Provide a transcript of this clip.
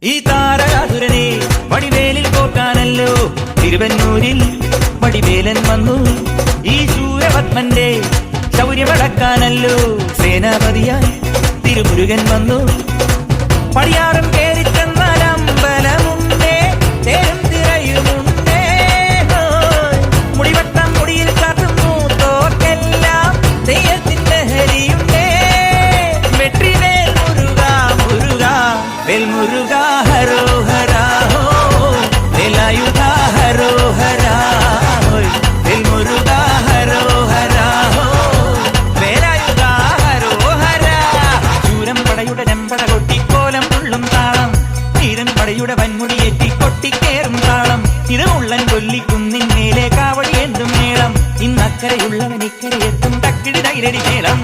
ഈ താരകാസുരനെ വടിവേലിൽ കോർക്കാനല്ലോ തിരുവന്നൂരിൽ വടിവേലൻ വന്നു. ഈ ശൂരപത്മന്റെ ശൗര്യമടക്കാനല്ലോ സേനാപതിയായി തിരുമുരുകൻ വന്നു. പടിയാറും കേറി ചെന്നാൽ അമ്പലമുണ്ടേ, തേരും തിരയുമുണ്ടേ, മുടിവട്ടം മുടിയിൽ കാട്ടുന്നു തോക്കെല്ലാം തെയ്യത്തിന്റെ ഹരിയുണ്ടേ. വെട്രിവേൽ മുരുക മുരുക വേൽ മുരുക ഹരോഹരാ വേലായുധ ഹരോഹരാ വേൽ മുരുക ഹരോഹരാ വേലായുധ ഹരോഹരാ. ശൂരം പടയുടെ രമ്പട കൊട്ടിക്കോലം തുള്ളും താളം, ധീരൻ പടയുടെ വൻമുടിയേറ്റി കൊട്ടിക്കേറും താളം. ഇത് ഉള്ളൻ കൊല്ലിക്കുന്നിൻ മേലെ കാവടി എന്തും മേളം, ഇന്നക്കരയുള്ളവൻ ഇക്കരയെത്തും തക്കിടി തൈരടി മേളം.